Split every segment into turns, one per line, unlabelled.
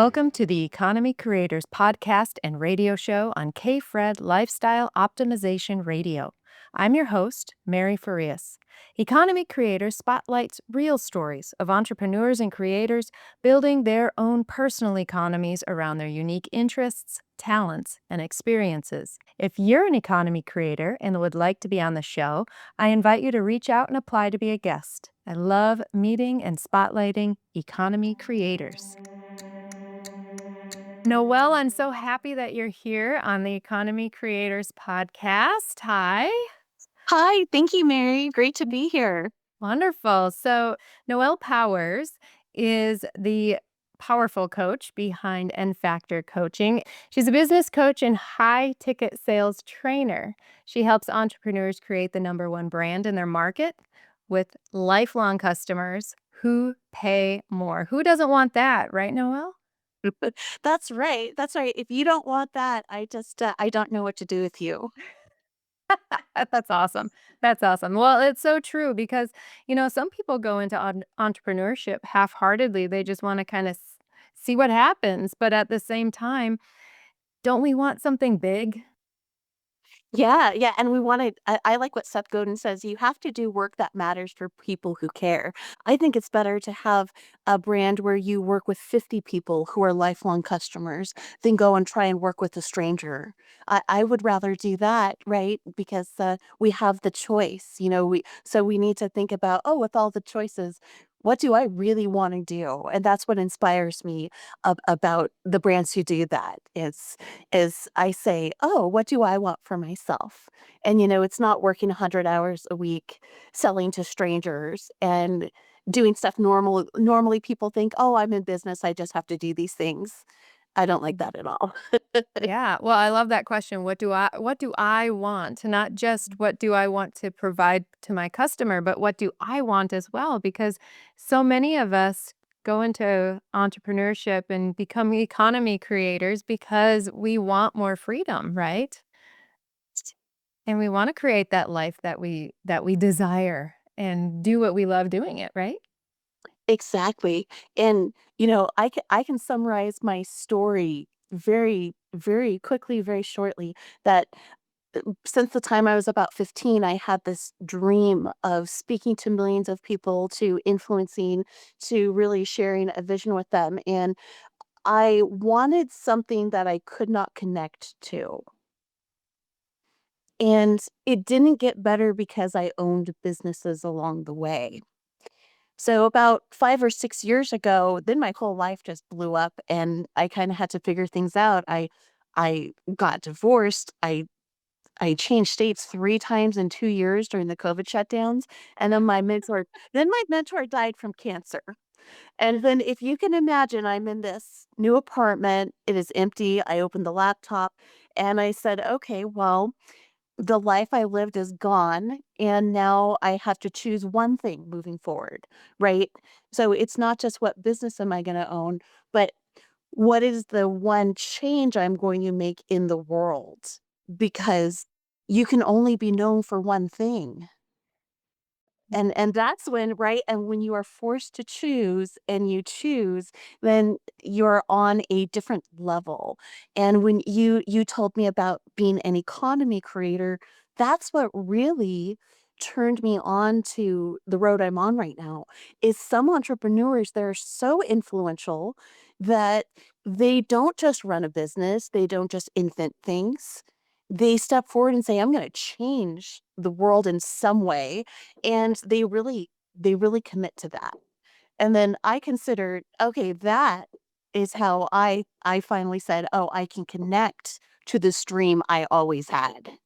Welcome to the Economy Creators podcast and radio show on K-Fred Lifestyle Optimization Radio. I'm your host, Mary Farias. Economy Creators spotlights real stories of entrepreneurs and creators building their own personal economies around their unique interests, talents, and experiences. If you're an economy creator and would like to be on the show, I invite you to reach out and apply to be a guest. I love meeting and spotlighting economy creators. Noel, I'm so happy that you're here on the Economy Creators podcast. Hi.
Hi, thank you, Mary. Great to be here.
Wonderful. So, Noel Powers is the powerful coach behind N Factor Coaching. She's a business coach and high ticket sales trainer. She helps entrepreneurs create the number one brand in their market with lifelong customers who pay more. Who doesn't want that, right, Noel?
That's right. That's right. If you don't want that, I don't know what to do with you.
That's awesome. That's awesome. Well, it's so true because, some people go into entrepreneurship half-heartedly. They just want to kind of see what happens. But at the same time, don't we want something big?
Yeah, yeah, and we wanna I like what Seth Godin says, "You have to do work that matters for people who care." I think it's better to have a brand where you work with 50 people who are lifelong customers than go and try and work with a stranger. I would rather do that, right? Because, we have the choice, we need to think about, "Oh, with all the choices, what do I really wanna do?" And that's what inspires me about the brands who do that, is I say, "Oh, what do I want for myself?" And, it's not working 100 hours a week selling to strangers and doing stuff normally people think, "Oh, I'm in business, I just have to do these things." I don't like that at all.
Yeah. Well, I love that question. What do I want? Not just what do I want to provide to my customer, but what do I want as well? Because so many of us go into entrepreneurship and become economy creators because we want more freedom, right? And we want to create that life that we desire and do what we love doing it, right?
Exactly, and, I can summarize my story very, very quickly, very shortly, that since the time I was about 15, I had this dream of speaking to millions of people, to influencing, to really sharing a vision with them, and I wanted something that I could not connect to. And it didn't get better because I owned businesses along the way. So about 5 or 6 years ago, then my whole life just blew up and I kinda had to figure things out. I got divorced. I changed states 3 times in 2 years during the COVID shutdowns, and then my mentor died from cancer. And then if you can imagine, I'm in this new apartment, it is empty, I opened the laptop, and I said, "Okay, well, the life I lived is gone, and now I have to choose one thing moving forward," right? So it's not just what business am I gonna own, but what is the one change I'm going to make in the world? Because you can only be known for one thing. And that's when, right? And when you are forced to choose and you choose, then you're on a different level. And when you told me about being an economy creator, that's what really turned me on to the road I'm on right now. Is some entrepreneurs that are so influential that they don't just run a business, they don't just invent things. They step forward and say, "I'm going to change the world in some way," and they really commit to that. And then I considered, okay, that is how I finally said, "Oh, I can connect to this dream I always had."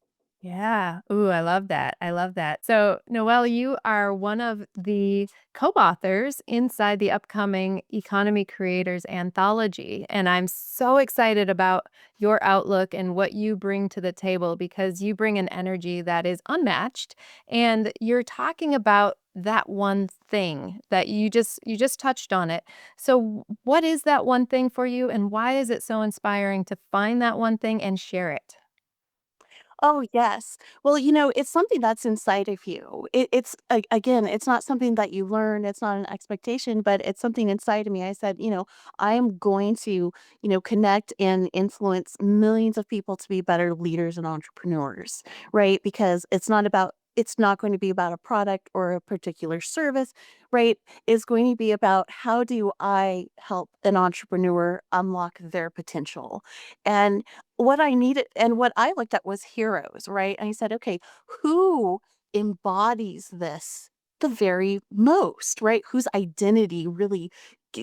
Yeah. Ooh, I love that. I love that. So, Noelle, you are one of the co-authors inside the upcoming Economy Creators Anthology. And I'm so excited about your outlook and what you bring to the table because you bring an energy that is unmatched. And you're talking about that one thing that you just touched on it. So, what is that one thing for you and why is it so inspiring to find that one thing and share it?
Oh, yes. Well, it's something that's inside of you. Again, it's not something that you learn. It's not an expectation, but it's something inside of me. I said, I am going to, connect and influence millions of people to be better leaders and entrepreneurs, right? Because it's not going to be about a product or a particular service, right? It's going to be about how do I help an entrepreneur unlock their potential. And what I looked at was heroes, right? And I said, okay, who embodies this the very most, right? Whose identity really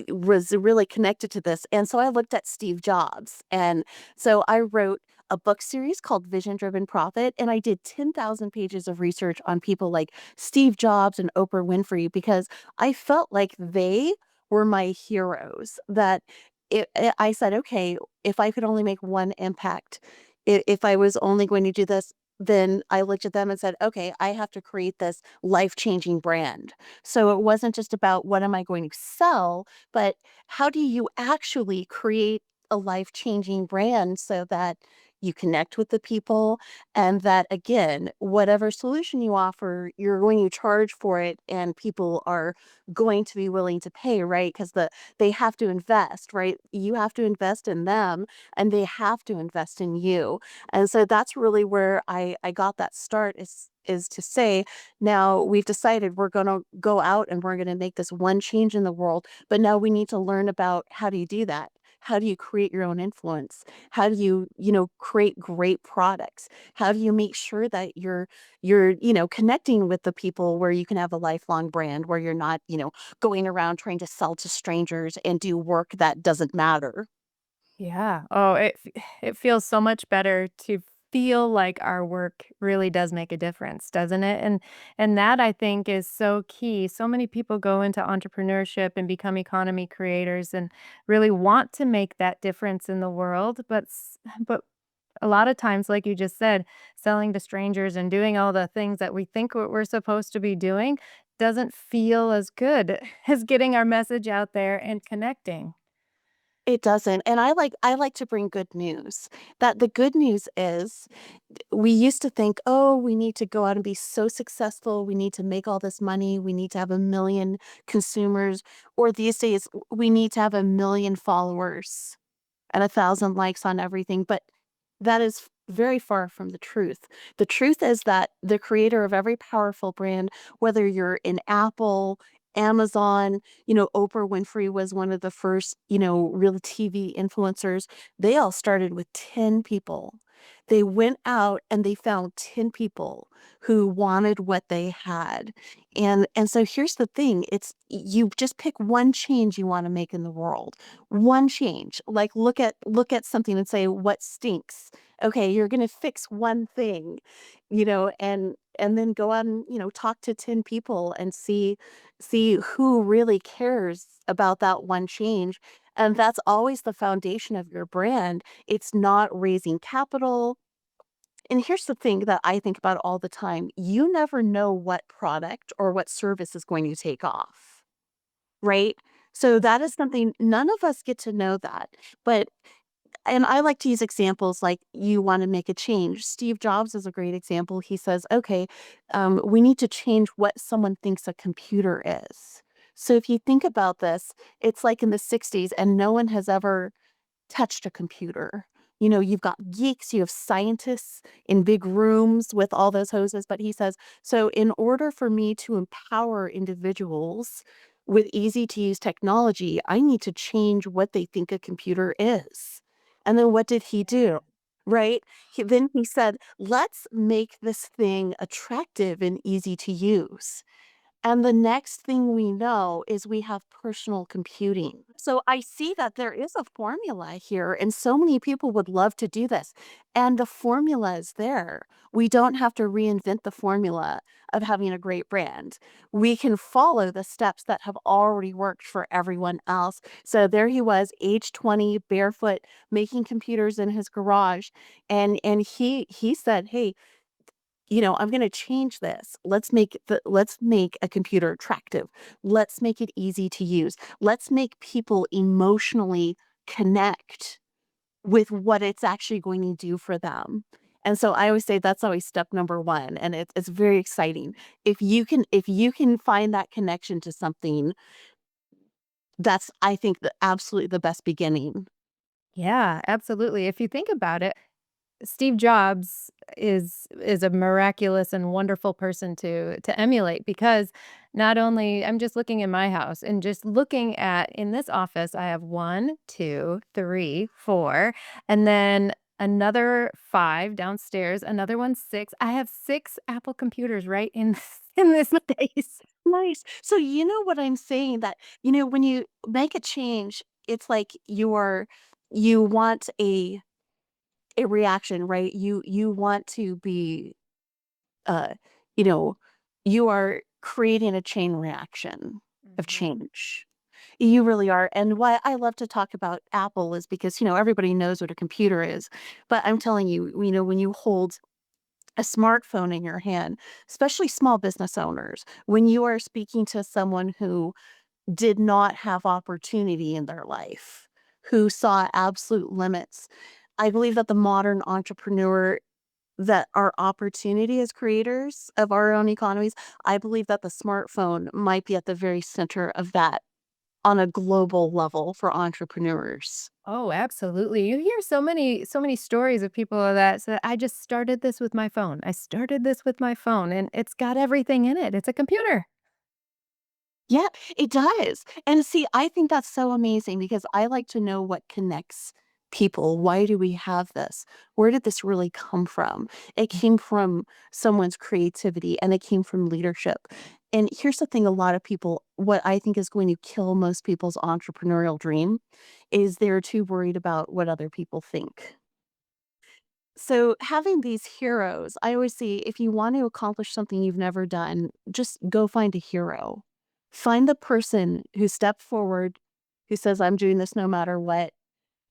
was really connected to this. And so I looked at Steve Jobs. And so I wrote a book series called Vision Driven Profit. And I did 10,000 pages of research on people like Steve Jobs and Oprah Winfrey because I felt like they were my heroes. I said, okay, if I could only make one impact, if I was only going to do this, then I looked at them and said, okay, I have to create this life changing brand. So it wasn't just about what am I going to sell, but how do you actually create a life changing brand so that you connect with the people and that again, whatever solution you offer, you're going to charge for it and people are going to be willing to pay, right? Because they have to invest, right? You have to invest in them and they have to invest in you. And so that's really where I got that start is to say, now we've decided we're going to go out and we're going to make this one change in the world, but now we need to learn about how do you do that? How do you create your own influence? How do you, create great products? How do you make sure that you're connecting with the people where you can have a lifelong brand where you're not, going around trying to sell to strangers and do work that doesn't matter.
Yeah. Oh, it feels so much better to feel like our work really does make a difference, doesn't it? And that I think is so key. So many people go into entrepreneurship and become economy creators and really want to make that difference in the world, but a lot of times like you just said, selling to strangers and doing all the things that we think we're supposed to be doing doesn't feel as good as getting our message out there and connecting.
It doesn't. And I like to bring good news. That the good news is we used to think, oh, we need to go out and be so successful. We need to make all this money. We need to have a million consumers. Or these days, we need to have a million followers and 1,000 likes on everything, but that is very far from the truth. The truth is that the creator of every powerful brand, whether you're in Apple, Amazon, Oprah Winfrey was one of the first, real TV influencers. They all started with 10 people. They went out and they found 10 people who wanted what they had. And so here's the thing, it's you just pick one change you want to make in the world, one change. Like look at something and say what stinks. Okay, you're going to fix one thing, and then go out and, talk to 10 people and see who really cares about that one change. And that's always the foundation of your brand. It's not raising capital. And here's the thing that I think about all the time. You never know what product or what service is going to take off, right? So that is something none of us get to know that. But and I like to use examples like you want to make a change. Steve Jobs is a great example. He says, okay, we need to change what someone thinks a computer is. So if you think about this, it's like in the 60s and no one has ever touched a computer. You've got geeks, you have scientists in big rooms with all those hoses. But he says, so in order for me to empower individuals with easy to use technology, I need to change what they think a computer is. And then what did he do? Right? Then he said, let's make this thing attractive and easy to use. And the next thing we know is we have personal computing. So I see that there is a formula here, and so many people would love to do this. And the formula is there. We don't have to reinvent the formula of having a great brand. We can follow the steps that have already worked for everyone else. So there he was, age 20, barefoot, making computers in his garage. And he said, hey, I'm going to change this. Let's make a computer attractive. Let's make it easy to use. Let's make people emotionally connect with what it's actually going to do for them. And so I always say that's always step number one, and it's very exciting. If you can find that connection to something, that's, I think, the absolutely the best beginning.
Yeah, absolutely. If you think about it, Steve Jobs is a miraculous and wonderful person to emulate because not only I'm just looking in my house and just looking at in this office, I have 1, 2, 3, 4, and then another 5 downstairs, another one 6. I have 6 Apple computers right in in this space.
Nice. So you know what I'm saying, that, when you make a change, it's like you want a reaction, right? You want to be, uh, you know, you are creating a chain reaction of
Mhm.
change. You really are. And why I love to talk about Apple is because, everybody knows what a computer is. But I'm telling you, when you hold a smartphone in your hand, especially small business owners, when you are speaking to someone who did not have opportunity in their life, who saw absolute limits, I believe that the modern entrepreneur, that our opportunity as creators of our own economies, I believe that the smartphone might be at the very center of that on a global level for entrepreneurs.
Oh, absolutely. You hear so many stories of people that say, "I just started this with my phone. I started this with my phone," and it's got everything in it. It's a computer.
Yeah, it does. And see, I think that's so amazing because I like to know what connects people. Why do we have this? Where did this really come from? It came from someone's creativity and it came from leadership. And here's the thing, a lot of people, what I think is going to kill most people's entrepreneurial dream is they're too worried about what other people think. So, having these heroes, I always say if you want to accomplish something you've never done, just go find a hero. Find the person who stepped forward, who says, I'm doing this no matter what,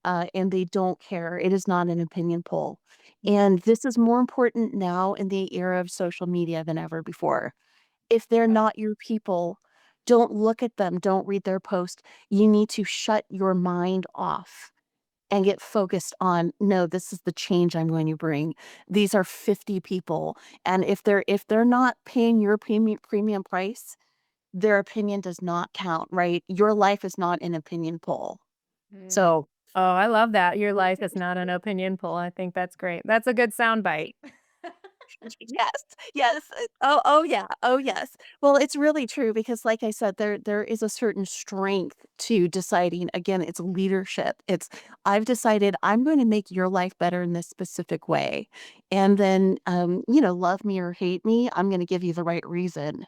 and they don't care. It is not an opinion poll. And this is more important now in the era of social media than ever before. If they're not your people, don't look at them, don't read their post. You need to shut your mind off and get focused on, no, this is the change I'm going to bring. These are 50 people, and if they're not paying your premium price, their opinion does not count, right? Your life is not an opinion poll.
Mm.
So
Oh, I love that. Your life is not an opinion poll. I think that's great. That's a good soundbite.
yes, yes, oh yeah, oh yes. Well, it's really true because, like I said, there is a certain strength to deciding. Again, it's leadership. It's, I've decided I'm going to make your life better in this specific way, and then, love me or hate me, I'm going to give you the right reason.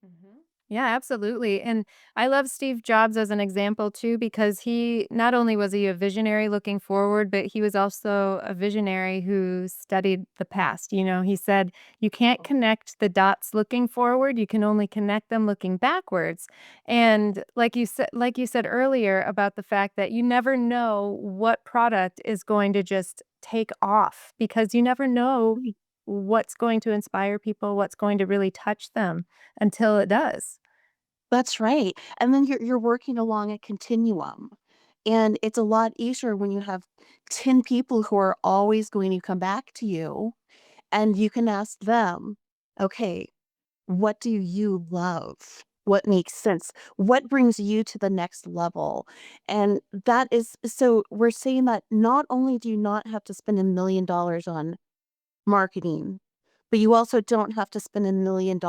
Mhm. Yeah, absolutely. And I love Steve Jobs as an example too, because he not only was he a visionary looking forward, but he was also a visionary who studied the past. He said, you can't connect the dots looking forward, you can only connect them looking backwards. And like you said earlier about the fact that you never know what product is going to just take off because you never know
Right.
what's going to inspire people, what's going to really touch them until it does.
That's right. And then you're working along a continuum. And it's a lot easier when you have 10 people who are always going to come back to you, and you can ask them, okay, what do you love? What makes sense? What brings you to the next level? And that is, so we're saying that not only do you not have to spend $1 million on marketing, but you also don't have to spend $1 million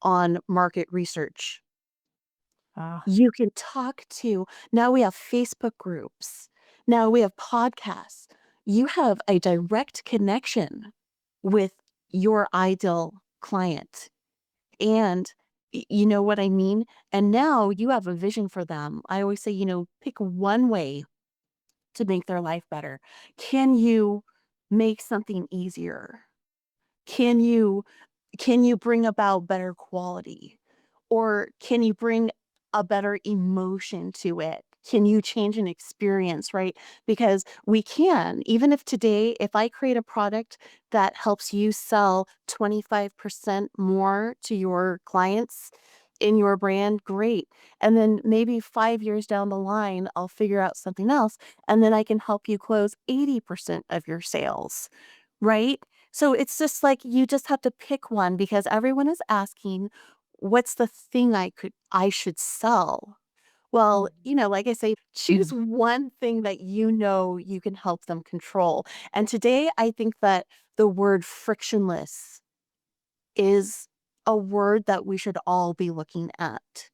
on market research.
Ah,
You can talk to, now we have Facebook groups. Now we have podcasts. You have a direct connection with your ideal client. And you know what I mean? And now you have a vision for them. I always say, pick one way to make their life better. Can you make something easier? Can you can you bring about better quality? Or can you bring a better emotion to it? Can you change an experience, right? Because we can, even if today, if I create a product that helps you sell 25% more to your clients in your brand, great. And then maybe 5 years down the line, I'll figure out something else. And then I can help you close 80% of your sales, right? So it's just like you just have to pick one because everyone is asking, what's the thing I should sell? Well, like I say, choose one thing that you can help them control. And today I think that the word frictionless is a word that we should all be looking at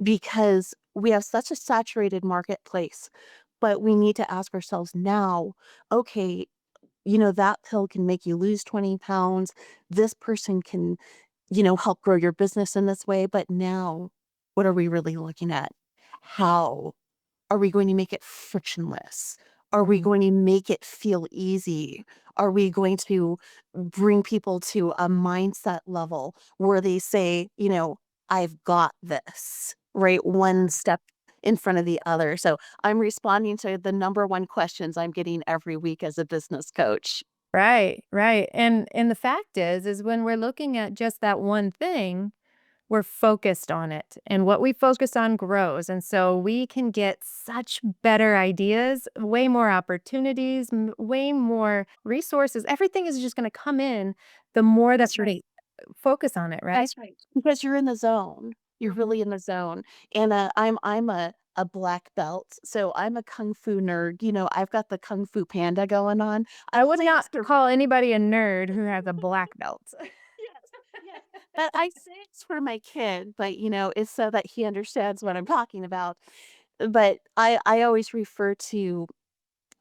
because we have such a saturated marketplace. But we need to ask ourselves now, okay, that pill can make you lose 20 pounds. This person can, help grow your business in this way. But now, what are we really looking at? How are we going to make it frictionless? Are we
Mhm.
going to make it feel easy? Are we going to bring people to a mindset level where they say, I've got this, right? One step in front of the other. So I'm responding to the number one questions I'm getting every week as a business coach.
Right, right, and the fact is when we're looking at just that one thing, we're focused on it, and what we focus on grows, and so we can get such better ideas, way more opportunities, way more resources. Everything is just gonna come in the more that
That's
we
right.
focus on it, right?
That's right. Because you're in the zone. You're
Mhm.
really in the zone. And I'm a black belt, so I'm a kung fu nerd. I've got the kung fu panda going on.
I
I'm
would not
master.
call anybody a nerd who has a black belt.
Yes, yes. But I say it's for my kid, but it's so that he understands what I'm talking about. But I always refer to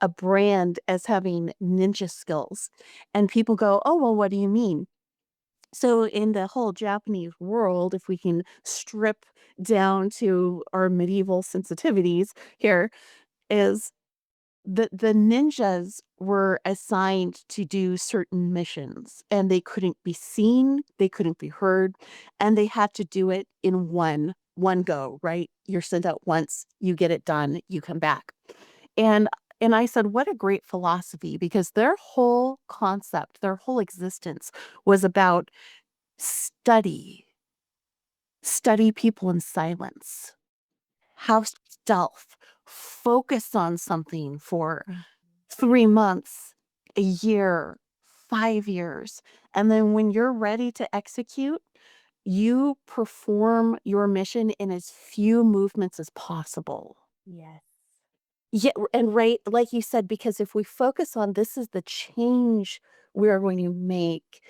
a brand as having ninja skills. And people go, "Oh, well, what do you mean?" So in the whole Japanese world, if we can strip down to our medieval sensitivities here, is the ninjas were assigned to do certain missions and they couldn't be seen, they couldn't be heard, and they had to do it in one go, right? You're sent out once, you get it done, you come back. And and I said, what a great philosophy because their whole concept, their whole existence was about study. Study people in silence. Have stealth. Focus on something for 3 months, a year, 5 years, and then when you're ready to execute, you perform your mission in as few movements as possible.
Yes.
Yeah, and right, like you said, because if we focus on this is the change we are going to make,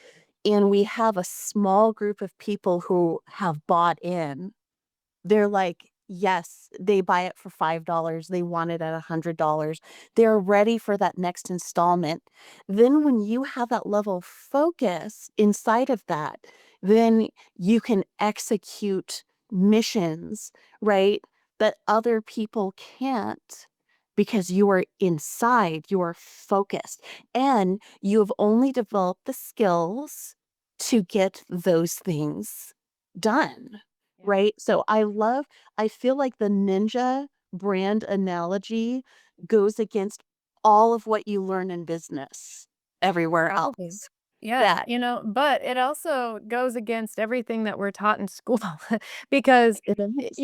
and we have a small group of people who have bought in, they're like, yes, they buy it for $5, they want it at $100. They're ready for that next installment. Then when you have that level of focus inside of that, then you can execute missions, right, that other people can't because you are inside, you are focused, and you have only developed the skills to get those things done.
Yeah.
Right? So I feel like the ninja brand analogy goes against all of what you learn in business everywhere
Exactly.
else.
Yes,
Yeah,
but it also goes against everything that we're taught in school because,
it is.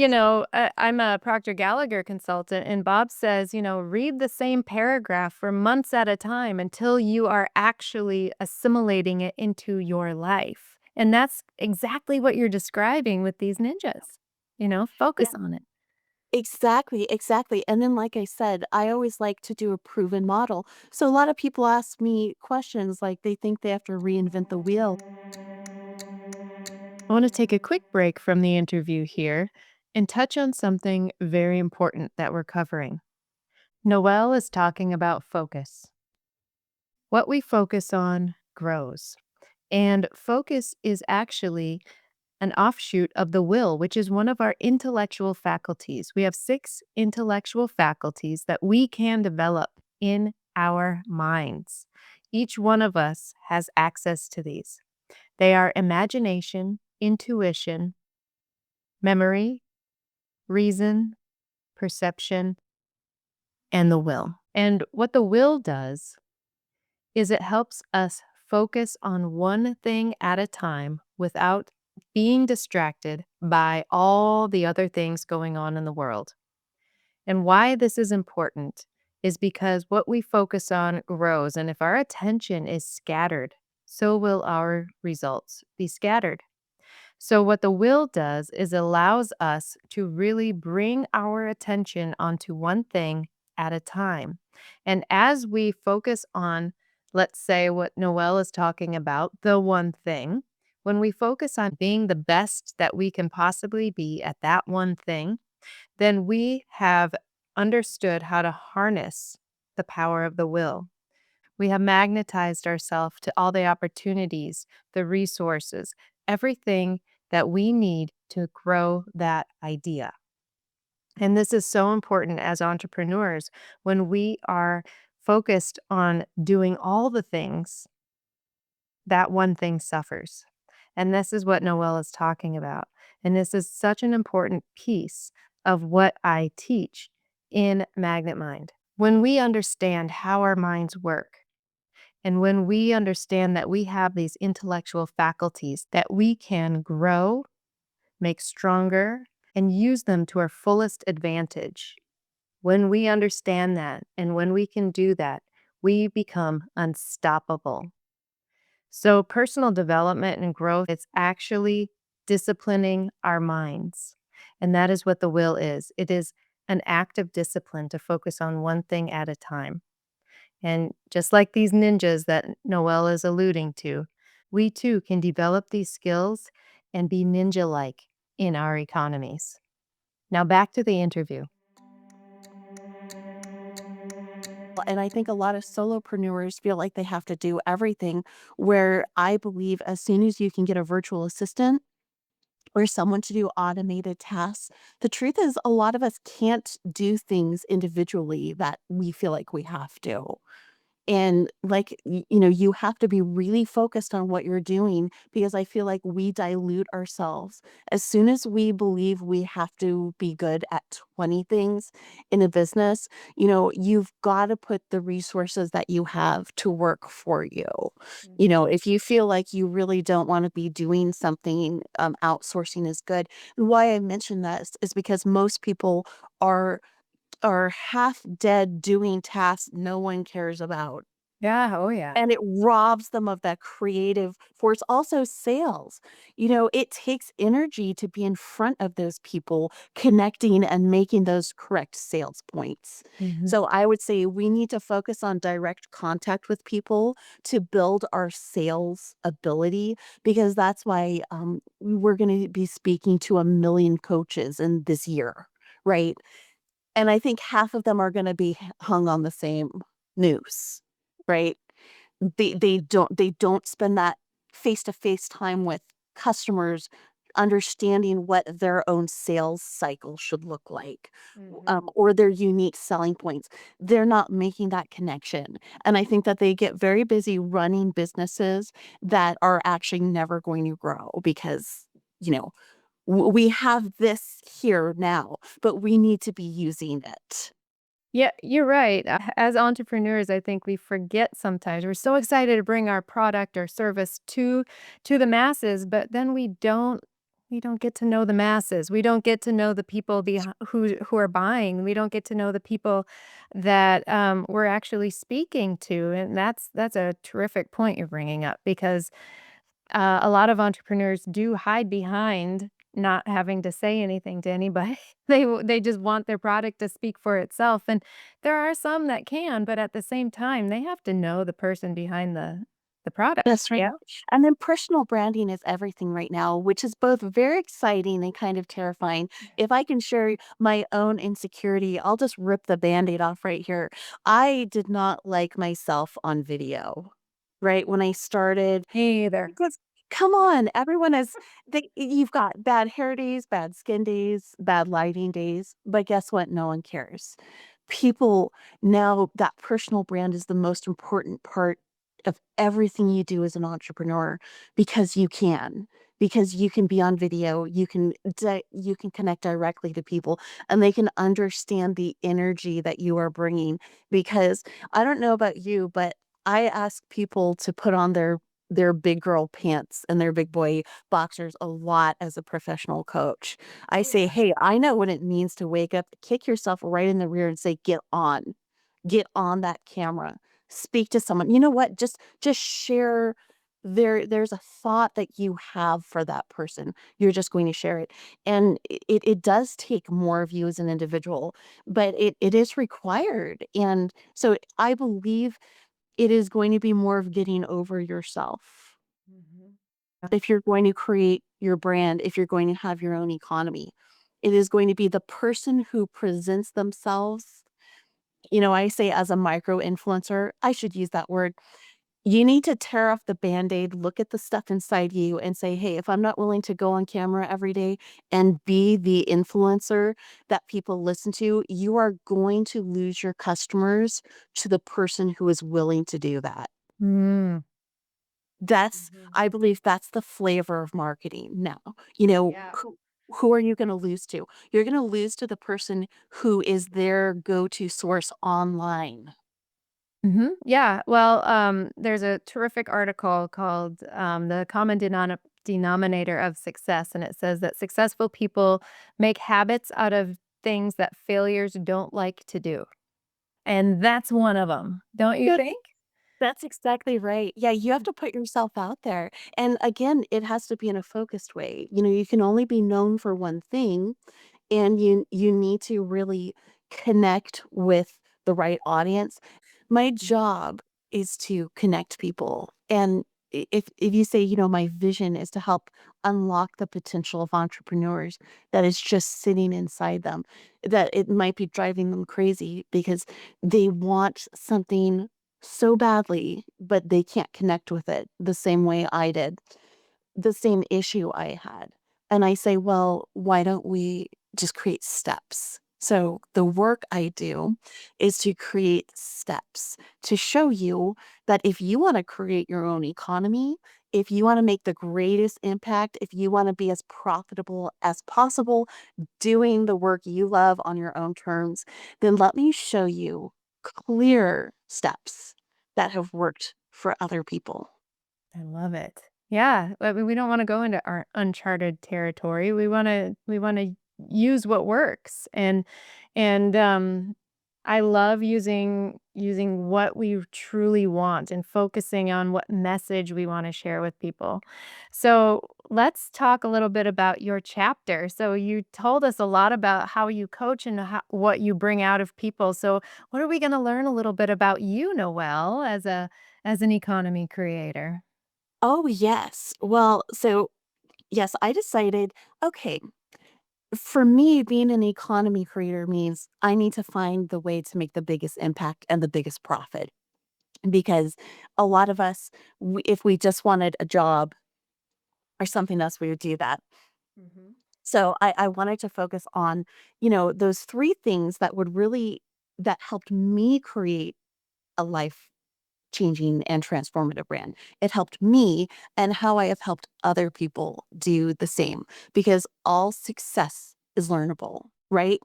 I'm a Procter Gallagher consultant, and Bob says, read the same paragraph for months at a time until you are actually assimilating it into your life. And that's exactly what you're describing with these ninjas.
Yeah,
Focus on it.
exactly, exactly. And then like I said, I always like to do a proven model. So a lot of people ask me questions like they think they have to reinvent the wheel.
I want to take a quick break from the interview here and touch on something very important that we're covering. Noel is talking about focus. What we focus on grows. And focus is actually an offshoot of the will, which is one of our intellectual faculties. We have 6 intellectual faculties that we can develop in our minds. Each one of us has access to these. They are imagination, intuition, memory, reason, perception, and the will. And what the will does is it helps us focus on one thing at a time without being distracted by all the other things going on in the world. And why this is important is because what we focus on grows. And if our attention is scattered, so will our results be scattered. So, what the will does is allows us to really bring our attention onto one thing at a time. And as we focus on, let's say, what Noel is talking about, the one thing, when we focus on being the best that we can possibly be at that one thing, then we have understood how to harness the power of the will. We have magnetized ourselves to all the opportunities, the resources, everything that we need to grow that idea. And this is so important as entrepreneurs when we are focused on doing all the things, that one thing suffers. And this is what Noel is talking about. And this is such an important piece of what I teach in Magnet Mind. When we understand how our minds work, and when we understand that we have these intellectual faculties that we can grow, make stronger, and use them to our fullest advantage, when we understand that and when we can do that, we become unstoppable. So, personal development and growth, it's actually disciplining our minds. And that is what the will is. It is an act of discipline to focus on one thing at a time. And just like these ninjas that Noel is alluding to, we too can develop these skills and be ninja like in our economies. Now, back to the interview.
And I think a lot of solopreneurs feel like they have to do everything, where I believe as soon as you can get a virtual assistant or someone to do automated tasks, the truth is a lot of us can't do things individually that we feel like we have to. And like, you have to be really focused on what you're doing because I feel like we dilute ourselves. As soon as we believe we have to be good at 20 things in a business, you've got to put the resources that you have to work for you. If you feel like you really don't want to be doing something, outsourcing is good. And why I mention that is because most people are half dead doing tasks no one cares about,
Yeah. Oh, yeah.
and it robs them of that creative force. Also, sales. It takes energy to be in front of those people, connecting and making those correct sales points.
Mhm.
So I would say we need to focus on direct contact with people to build our sales ability, because that's why we're going to be speaking to 1 million coaches in this year, right? And I think half of them are gonna be hung on the same noose, right? They don't spend that face-to-face time with customers, understanding what their own sales cycle should look like,
Mhm.
or their unique selling points. They're not making that connection, and I think that they get very busy running businesses that are actually never going to grow because, you know, we have this here now, but we need to be using it.
Yeah, you're right. As entrepreneurs, I think we forget sometimes. We're so excited to bring our product or service to the masses, but then we don't get to know the masses. We don't get to know the people who are buying. We don't get to know the people that we're actually speaking to, and that's a terrific point you're bringing up because a lot of entrepreneurs do hide behind not having to say anything to anybody. They just want their product to speak for itself, and there are some that can, but at the same time, they have to know the person behind the product.
That's right.
Yeah.
And then personal branding is everything right now, which is both very exciting and kind of terrifying. If I can share my own insecurity, I'll just rip the Band-Aid off right here. I did not like myself on video, right? When I started,
Me either.
because come on, everyone has you've got bad hair days, bad skin days, bad lighting days, but guess what? No one cares. People now, that personal brand is the most important part of everything you do as an entrepreneur, because you can be on video, you can connect directly to people, and they can understand the energy that you are bringing. Because I don't know about you, but I ask people to put on their big girl pants and their big boy boxers a lot as a professional coach. I
Oh,
say,
yeah.
"Hey, I know what it means to wake up, kick yourself right in the rear and say, 'Get on.'" get on that camera, speak to someone. You know what? Just share there's a thought that you have for that person. You're just going to share it. And it does take more of you as an individual, but it is required. And so I believe it is going to be more of getting over yourself.
Mhm.
If you're going to create your brand, if you're going to have your own economy, it is going to be the person who presents themselves. I say as a micro influencer, I should use that word. You need to tear off the band-aid, look at the stuff inside you and say, "Hey, if I'm not willing to go on camera every day and be the influencer that people listen to, you are going to lose your customers to the person who is willing to do that."
Mm. Mhm.
I believe that's the flavor of marketing now.
Yeah.
Who are you gonna lose to? You're gonna lose to the person who is their go-to source online.
Yeah. Well, there's a terrific article called The Common Denominator of Success. And it says that successful people make habits out of things that failures don't like to do. And that's one of them, don't you
Good.
think?
That's exactly right. Yeah, you have to put yourself out there. And again, it has to be in a focused way. You can only be known for one thing, and you need to really connect with the right audience. My job is to connect people. And if you say, my vision is to help unlock the potential of entrepreneurs that is just sitting inside them, that it might be driving them crazy because they want something so badly, but they can't connect with it the same way I did, the same issue I had. And I say, well, why don't we just create steps? So the work I do is to create steps to show you that if you want to create your own economy, if you want to make the greatest impact, if you want to be as profitable as possible, doing the work you love on your own terms, then let me show you clear steps that have worked for other people.
I love it. Yeah, I mean, we don't wanna go into our uncharted territory. We wanna use what works, and I love using what we truly want and focusing on what message we wanna share with people. So, let's talk a little bit about your chapter. So, you told us a lot about how you coach and what you bring out of people. So, what are we gonna learn a little bit about you, Noelle, as an economy creator?
Oh, yes. Well, so yes, I decided, okay, for me, being an economy creator means I need to find the way to make the biggest impact and the biggest profit. Because a lot of us, if we just wanted a job or something else, we would do that.
Mhm.
So I wanted to focus on, those three things that helped me create a life changing and transformative brand. It helped me and how I have helped other people do the same because all success is learnable, right?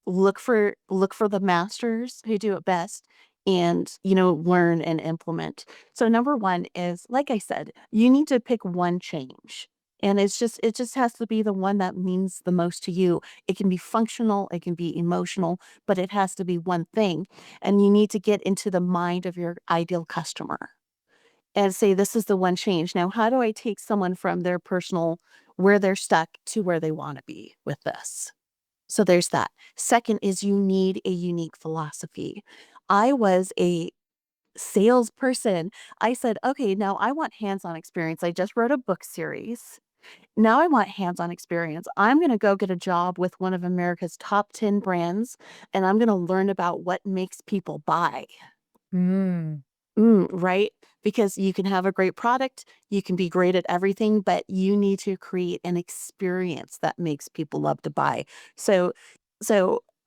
Look for the masters who do it best and learn and implement. So number 1 is like I said, you need to pick one change. And it just has to be the one that means the most to you. It can be functional, it can be emotional, but it has to be one thing and you need to get into the mind of your ideal customer and say, this is the one change. Now, how do I take someone from their personal, where they're stuck to where they want to be with this? So there's that. Second is you need a unique philosophy. I was a salesperson. I said, okay, now I want hands on experience. I just wrote a book series. Now I want hands on experience. I'm going to go get a job with one of America's top 10 brands and I'm going to learn about what makes people buy.
Mm.
Right? Because you can have a great product, you can be great at everything, but you need to create an experience that makes people love to buy. So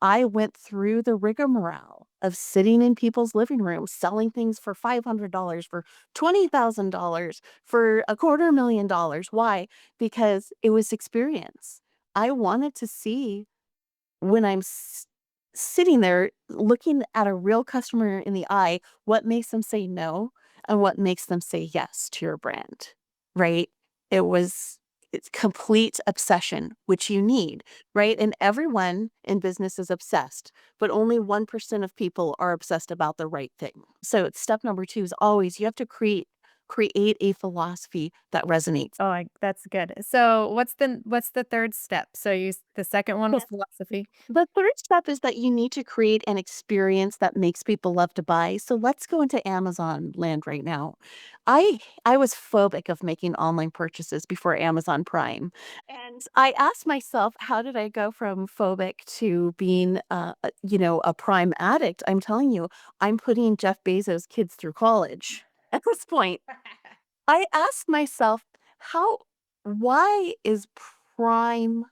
I went through the rigmarole of sitting in people's living rooms, selling things for $500, for $20,000, for $250,000. Why? Because it was experience. I wanted to see when sitting there looking at a real customer in the eye, what makes them say no and what makes them say yes to your brand, right? It was It's complete obsession, which you need, right? And everyone in business is obsessed, but only 1% of people are obsessed about the right thing. So step number 2 is always you have to create a philosophy that resonates.
Oh, that's good. So what's the third step? So the second one was
Yes.
philosophy.
The third step is that you need to create an experience that makes people love to buy. So let's go into Amazon land right now. I was phobic of making online purchases before Amazon Prime. And I asked myself, how did I go from phobic to being a Prime addict? I'm telling you, I'm putting Jeff Bezos' kids through college at this point. I asked myself, how why is Prime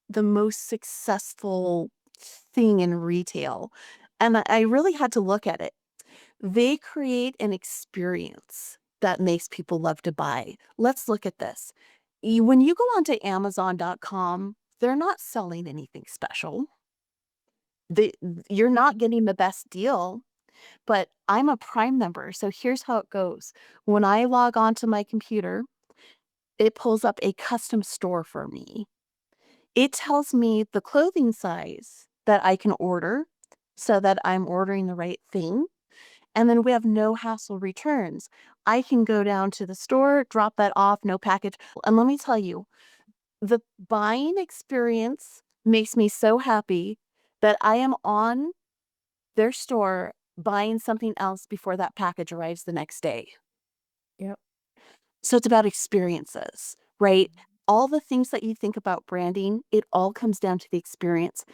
the most successful thing in retail? And I really had to look at it. They create an experience that makes people love to buy. Let's look at this. When you go onto Amazon.com, they're not selling anything special. They, you're not getting the best deal, but I'm a Prime member. So here's how it goes. When I log onto my computer, it pulls up a custom store for me. It tells me the clothing size that I can order so that I'm ordering the right thing. And then we have no hassle returns. I can go down to the store, drop that off, no package. And let me tell you, the buying experience makes me so happy that I am on their store buying something else before that package arrives the next day.
Yep.
So it's about experiences, right? All the things that you think about branding, it all comes down to the experience.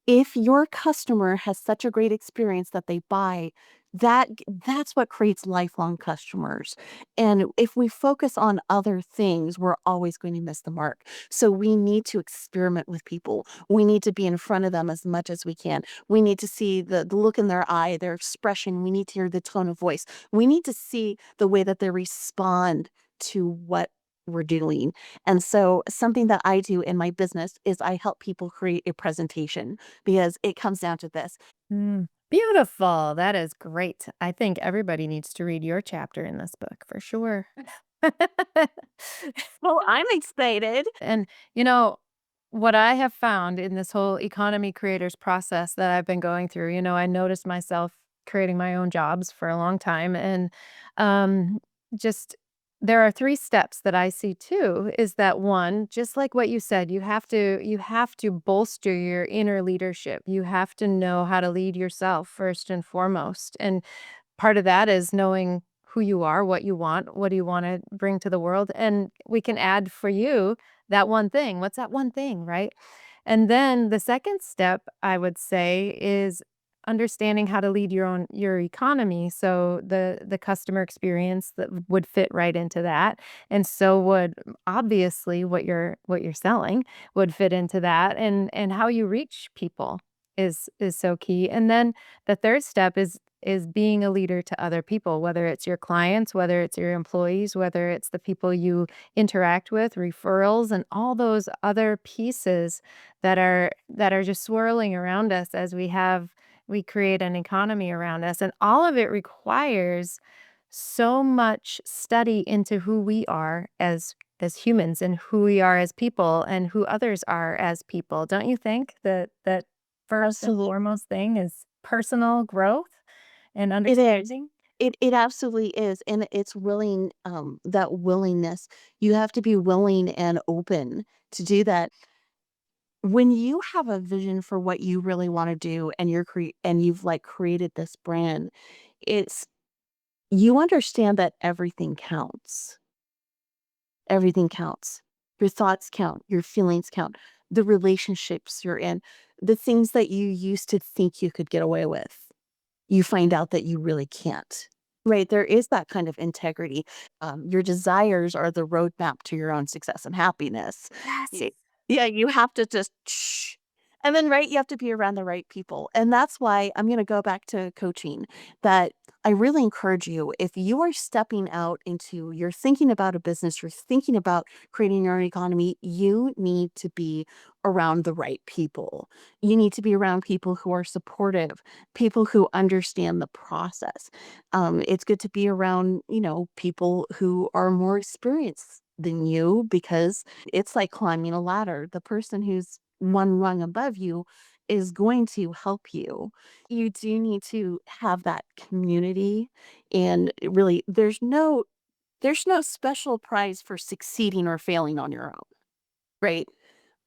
If your customer has such a great experience that they buy, that's what creates lifelong customers. And if we focus on other things, we're always going to miss the mark. So we need to experiment with people. We need to be in front of them as much as we can. We need to see the look in their eye, their expression. We need to hear the tone of voice. We need to see the way that they respond to what we're doing. And so something that I do in my business is I help people create a presentation because it comes down to this.
Beautiful. That is great. I think everybody needs to read your chapter in this book for sure.
Well, I'm excited.
And, you know, what I have found in this whole economy creators process that I've been going through, I noticed myself creating my own jobs for a long time. And um, just there are three steps that I see too, is that one, just like what you said, you have to bolster your inner leadership. You have to know how to lead yourself first and foremost. And part of that is knowing who you are, what you want, what do you wanna bring to the world, and we can add for you that one thing. What's that one thing, right? And then the second step, I would say, is understanding how to lead your economy, so the customer experience that would fit right into that, and so would obviously what you're selling would fit into that, and how you reach people is so key. And then the third step is being a leader to other people, whether it's your clients, whether it's your employees, whether it's the people you interact with, referrals, and all those other pieces that are just swirling around us as we create an economy around us. And all of it requires so much study into who we are as humans and who we are as people and who others are as people. Don't you think that first and
Absolutely.
foremost thing is personal growth and
It is.
understanding?
It absolutely is. And it's willing, that willingness. You have to be willing and open to do that. When you have a vision for what you really want to do and you've like created this brand, it's you understand that everything counts. Everything counts. Your thoughts count, your feelings count, the relationships you're in, the things that you used to think you could get away with. You find out that you really can't. Right? There is that kind of integrity. Your desires are the roadmap to your own success and happiness.
Yes.
Yeah, you have to just shh. And then, right, you have to be around the right people. And that's why I'm going to go back to coaching that I really encourage you if you are stepping out into, you're thinking about a business, you're thinking about creating your own economy, you need to be around the right people. You need to be around people who are supportive, people who understand the process. It's good to be around, people who are more experienced than you because it's like climbing a ladder. The person who's one rung above you is going to help you. You do need to have that community and really there's no special prize for succeeding or failing on your own, right?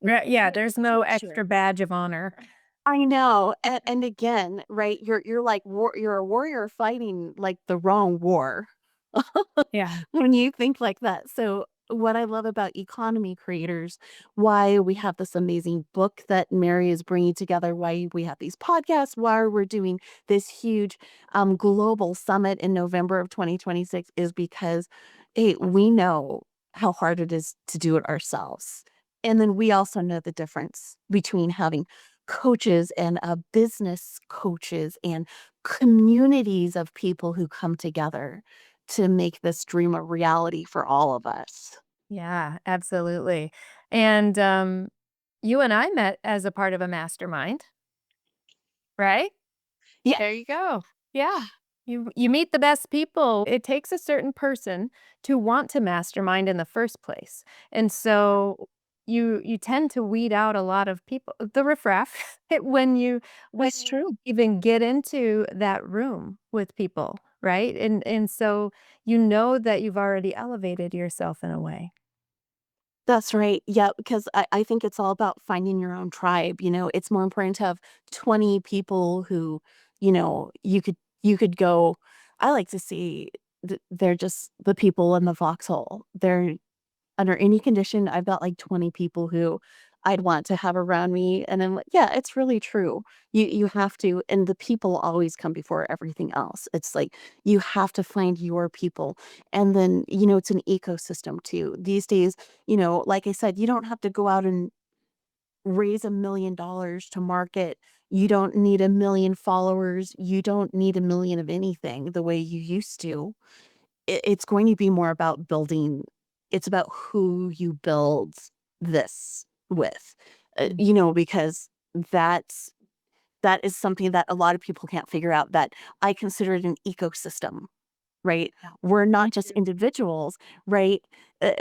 Right, yeah,
But
there's
for
no
sure.
extra badge of honor.
I know, and again, right, you're like you're a warrior fighting, like, the wrong war
Yeah.
when you think like that, so what I love about economy creators, why we have this amazing book that Mary is bringing together, why we have these podcasts, why we're doing this huge, global summit in November of 2026 is because, hey, we know how hard it is to do it ourselves, and then we also know the difference between having coaches and, business coaches and communities of people who come together to make this dream a reality for all of us.
Yeah, absolutely. And, you and I met as a part of a mastermind, right?
Yeah,
There you go. Yeah. You meet the best people. It takes a certain person to want to mastermind in the first place. And so you tend to weed out a lot of people the riffraff when
that's
you
true.
even get into that room with people, right? And so you know that you've already elevated yourself in a way.
That's right. Yeah, because I think it's all about finding your own tribe. It's more important to have 20 people who, you could go. I like to see they're just the people in the foxhole. They're under any condition, I've got, like, 20 people who I'd want to have around me, and I'm like, yeah, it's really true. You have to and the people always come before everything else. It's like, you have to find your people, and then, it's an ecosystem too. These days, like I said, you don't have to go out and raise $1,000,000 to market. You don't need 1,000,000 followers. You don't need 1,000,000 of anything the way you used to. It's going to be more about building it's about who you build this with,
Mm.
because that's that is something that a lot of people can't figure out that I consider it an ecosystem, right?
Yeah,
We're
me
not just
too.
individuals, right?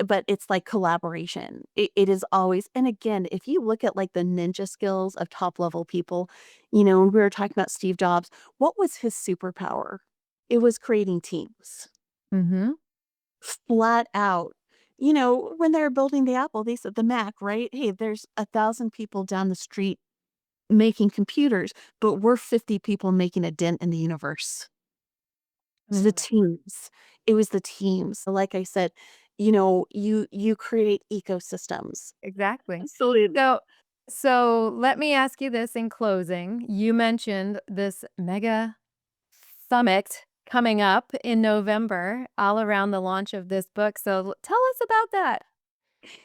But it's like collaboration. It is always and again, if you look at, like, the ninja skills of top level people, when we were talking about Steve Jobs, what was his superpower? It was creating teams.
Mhm.
Flat out. When they were building the Apple, they said the Mac, right? Hey, there's 1,000 people down the street making computers, but we're 50 people making a dent in the universe.
I
It's the
love it.
teams. It was the teams. Like I said, you create ecosystems.
Exactly.
Absolutely.
So so let me ask you this in closing. You mentioned this mega summit coming up in November all around the launch of this book. So tell us about that.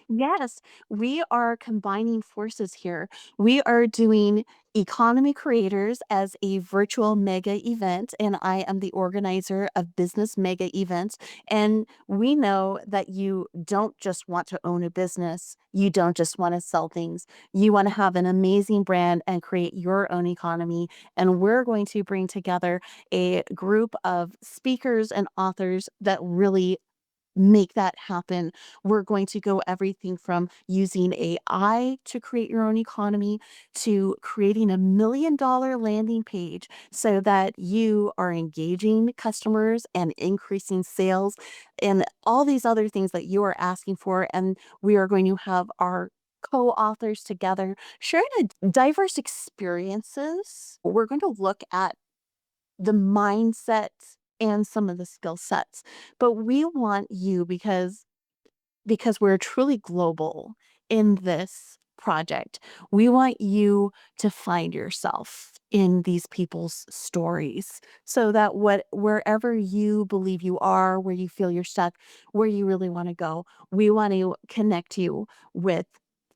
Yes, we are combining forces here. We are doing Economy Creators as a virtual mega event, and I am the organizer of business mega events. And we know that you don't just want to own a business, you don't just want to sell things. You want to have an amazing brand and create your own economy. And we're going to bring together a group of speakers and authors that really make that happen. We're going to go everything from using AI to create your own economy to creating $1,000,000 landing page so that you are engaging customers and increasing sales and all these other things that you are asking for. And we are going to have our co-authors together sharing diverse experiences. We're going to look at the mindset and some of the skill sets. But we want you because we're truly global in this project. We want you to find yourself in these people's stories so that wherever you believe you are, where you feel you're stuck, where you really want to go, we want to connect you with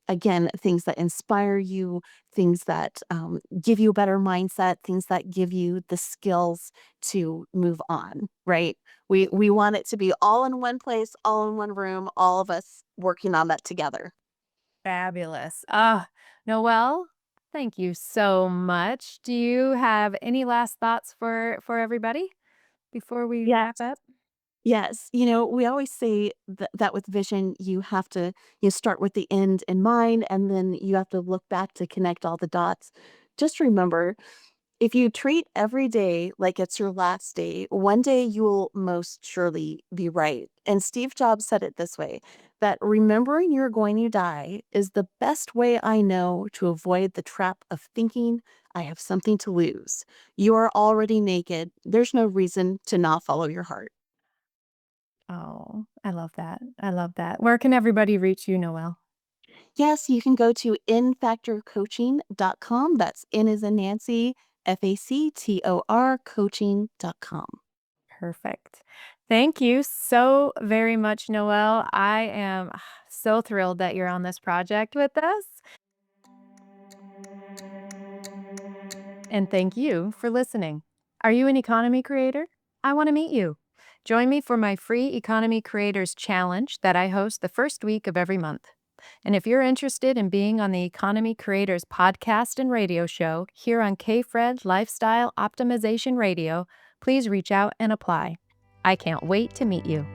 again things that inspire you, things that give you a better mindset, things that give you the skills to move on, right? We want it to be all in one place, all in one room, all of us working on that together.
Fabulous. Ah, Noelle, thank you so much. Do you have any last thoughts for everybody before we wrap
Yes.
up?
Yes, we always say that with vision, you have to start with the end in mind, and then you have to look back to connect all the dots. Just remember, if you treat every day like it's your last day, one day you will most surely be right. And Steve Jobs said it this way, that remembering you're going to die is the best way I know to avoid the trap of thinking I have something to lose. You are already naked. There's no reason to not follow your heart.
Oh, I love that. I love that. Where can everybody reach you, Noel?
Yes, you can go to infactorcoaching.com. That's N as in Nancy, FACTOR coaching.com.
Perfect. Thank you so very much, Noel. I am so thrilled that you're on this project with us. And thank you for listening. Are you an economy creator? I want to meet you. Join me for my free Economy Creators Challenge that I host the first week of every month. And if you're interested in being on the Economy Creators podcast and radio show here on KFred Lifestyle Optimization Radio, please reach out and apply. I can't wait to meet you.